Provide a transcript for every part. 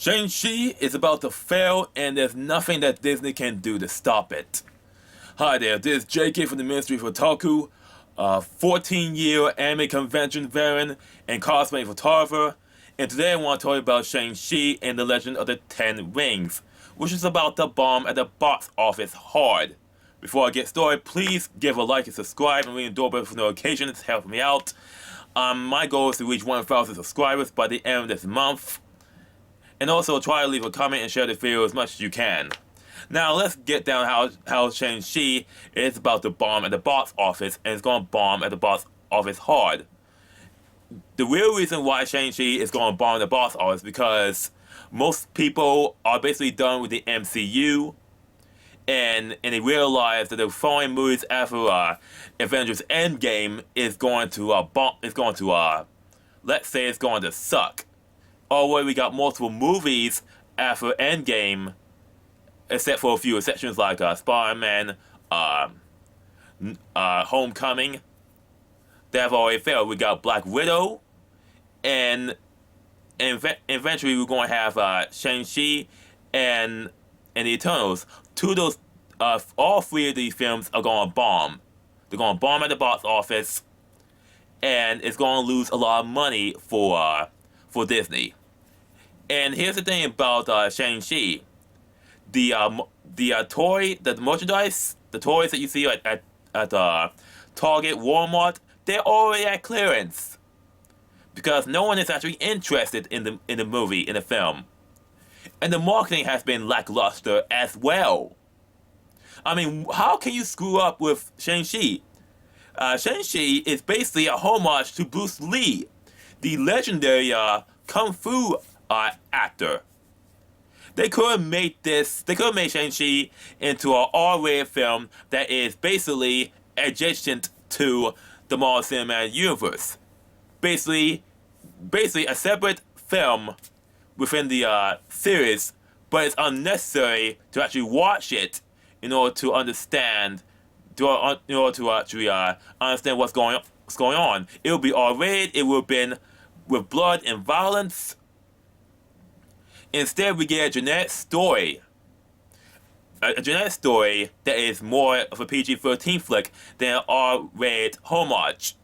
Shang-Chi is about to fail, and there's nothing that Disney can do to stop it. Hi there, this is JK from the Ministry of Otaku, a 14-year anime convention veteran and cosplay photographer, and today I want to tell you about Shang-Chi and the Legend of the Ten Rings, which is about to bomb at the box office hard. Before I get started, please give a like and subscribe and ring the doorbell for notifications to help me out. My goal is to reach 1,000 subscribers by the end of this month. And also try to leave a comment and share the video as much as you can. Now let's get down how Shang-Chi is about to bomb at the box office, and it's going to bomb at the box office hard. The real reason why Shang-Chi is going to bomb at the box office is because most people are basically done with the MCU, and they realize that the following movies after Avengers Endgame is going to let's say it's going to suck. Although we got multiple movies after Endgame, except for a few exceptions like Spider-Man, Homecoming, that have already failed. We got Black Widow, and eventually we're going to have Shang-Chi and the Eternals. All three of these films are going to bomb. They're going to bomb at the box office, and it's going to lose a lot of money for Disney. And here's the thing about Shang-Chi. The merchandise, the toys that you see at Target, Walmart, they're already at clearance. Because no one is actually interested in the movie, in the film. And the marketing has been lackluster as well. I mean, how can you screw up with Shang-Chi? Shang-Chi is basically a homage to Bruce Lee, the legendary kung fu actor. They could have made Shang-Chi into an R-rated film that is basically adjacent to the Marvel Cinematic Universe. Basically a separate film within the series, but it's unnecessary to actually watch it in order to understand understand what's going on. It will be R-rated. It will have been with blood and violence. Instead, we get a generic story. A generic story that is more of a PG-13 flick than an R-rated homage.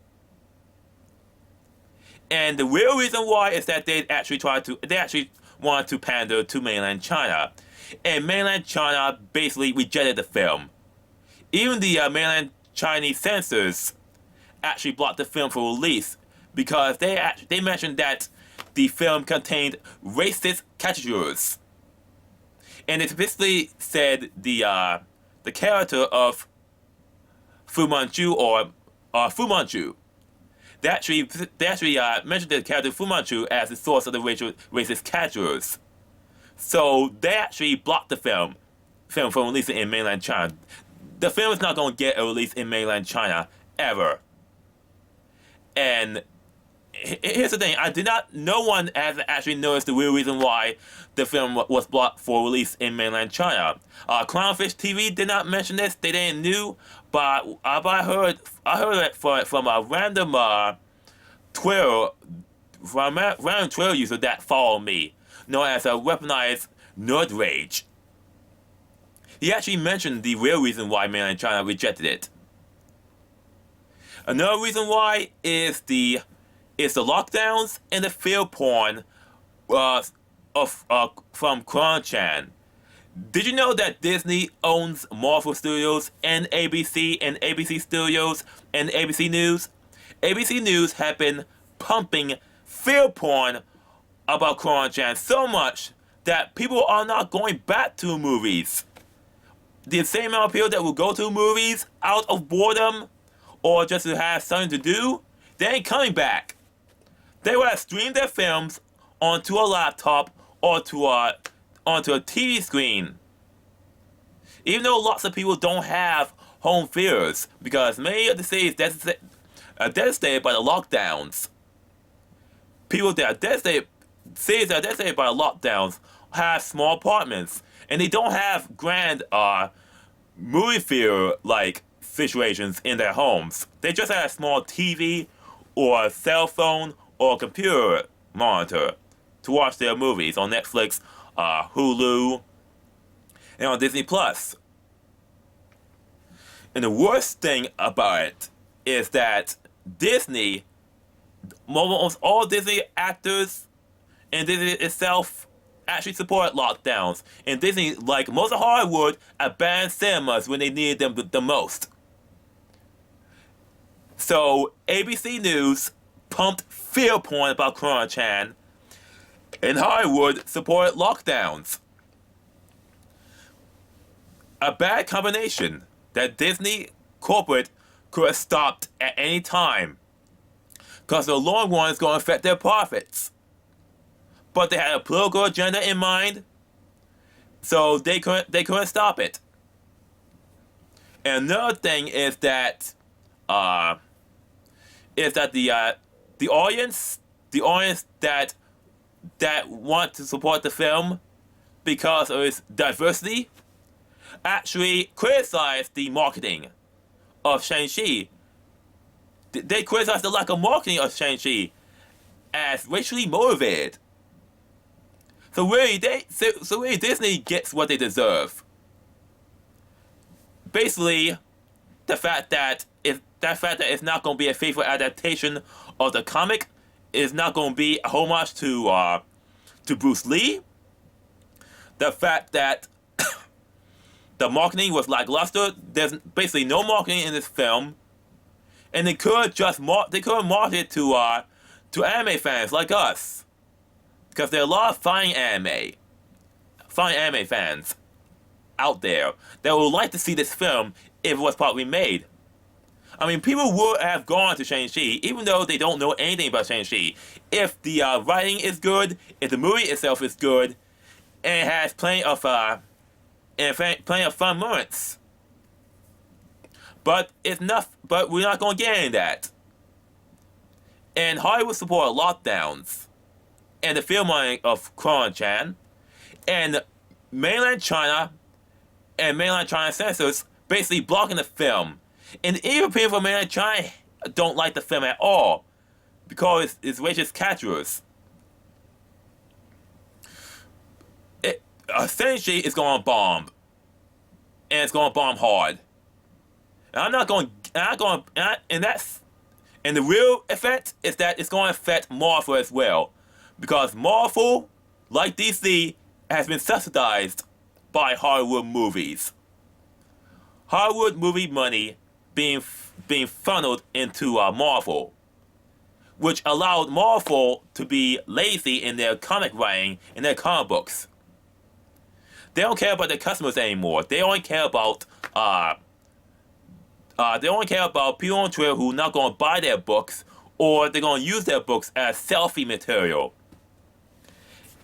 And the real reason why is that they actually wanted to pander to mainland China. And mainland China basically rejected the film. Even the mainland Chinese censors actually blocked the film for release because they mentioned that the film contained racist caricatures, and it basically said the character of Fu Manchu Fu Manchu. They actually mentioned the character Fu Manchu as the source of the racist caricatures. So they actually blocked the film from releasing in mainland China. The film is not going to get a release in mainland China ever. And here's the thing, no one has actually noticed the real reason why the film was blocked for release in mainland China. Clownfish TV did not mention this, they didn't know, but I heard it from a random Twitter user that followed me, known as a weaponized nerd rage. He actually mentioned the real reason why mainland China rejected it. Another reason why is the lockdowns and the fear porn from Chan. Did you know that Disney owns Marvel Studios and ABC Studios and ABC News? ABC News have been pumping fear porn about Chan so much that people are not going back to movies. The same amount of people that will go to movies out of boredom or just to have something to do, they ain't coming back. They will stream their films onto a laptop or onto a TV screen. Even though lots of people don't have home theaters because many of the cities are devastated by the lockdowns. Cities that are devastated by the lockdowns have small apartments, and they don't have grand movie theater-like situations in their homes. They just have a small TV or a cell phone or a computer monitor. to watch their movies on Netflix, Hulu, and on Disney Plus. And the worst thing about it is that Disney, almost all Disney actors and Disney itself actually support lockdowns. And Disney, like most of Hollywood, abandoned cinemas when they needed them the most. So ABC News pumped fear porn about Corona-chan, and Hollywood supported lockdowns. A bad combination that Disney corporate could have stopped at any time, because the long run is going to affect their profits. But they had a political agenda in mind, so they couldn't stop it. And another thing is that the audience that want to support the film because of its diversity actually criticized the marketing of Shang-Chi. They criticized the lack of marketing of Shang-Chi as racially motivated. So really, Disney gets what they deserve. Basically, the fact that it's not going to be a faithful adaptation of the comic, is not going to be a homage to Bruce Lee. The fact that the marketing was lackluster. There's basically no marketing in this film, and they could market it to anime fans like us, because there are a lot of fine anime fans out there that would like to see this film if it was properly made. I mean, people would have gone to Shang-Chi even though they don't know anything about Shang-Chi. If the writing is good, if the movie itself is good, and it has plenty of fun moments. But we're not going to get any of that. And Hollywood supported lockdowns and the filming of Corona-chan, and mainland China censors basically blocking the film. And even people from mainland China don't like the film at all because it's racist caricatures. Shang-Chi is going to bomb, and it's going to bomb hard. And the real effect is that it's going to affect Marvel as well, because Marvel, like DC, has been subsidized by Hollywood movies. Hollywood movie money being funneled into Marvel, which allowed Marvel to be lazy in their comic writing and their comic books. They don't care about their customers anymore. They only care about people on Twitter who are not going to buy their books, or they're going to use their books as selfie material.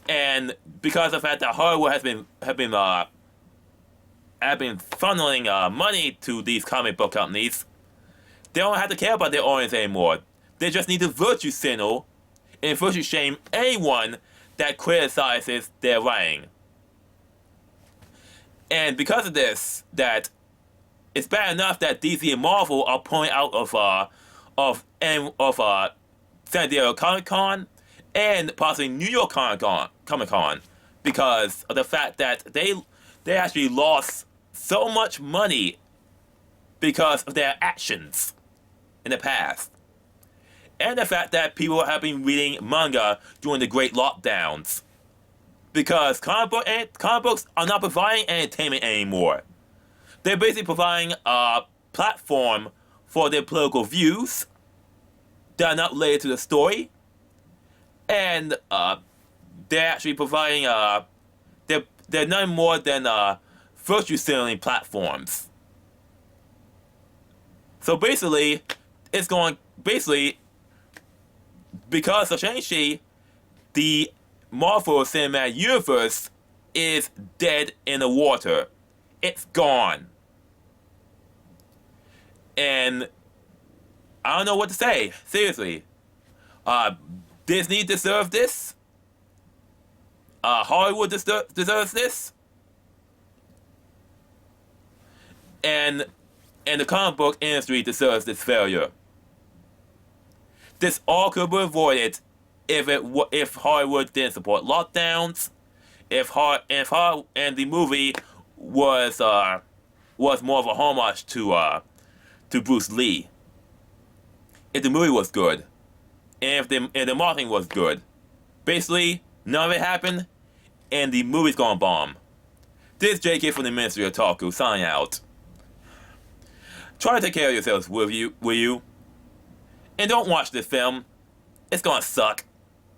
And because of the fact that Hollywood have been funneling money to these comic book companies, they don't have to care about their audience anymore. They just need to virtue signal and virtue shame anyone that criticizes their writing. And because of this, that it's bad enough that DC and Marvel are pulling out of San Diego Comic-Con and possibly New York Comic-Con because of the fact that they actually lost so much money because of their actions in the past. And the fact that people have been reading manga during the great lockdowns. Because comic books are not providing entertainment anymore. They're basically providing a platform for their political views that are not related to the story. And they're actually providing they're nothing more than virtue signaling platforms. So basically, because of Shang-Chi, the Marvel Cinematic Universe is dead in the water. It's gone. And I don't know what to say. Seriously. Disney deserves this. Hollywood deserves this. And the comic book industry deserves this failure. This all could be avoided if Hollywood didn't support lockdowns, and the movie was more of a homage to Bruce Lee. If the movie was good, and if the marketing was good, basically none of it happened, and the movie's gonna bomb. This is JK from the Ministry of Otaku signing out. Try to take care of yourselves, will you? And don't watch this film. It's gonna suck.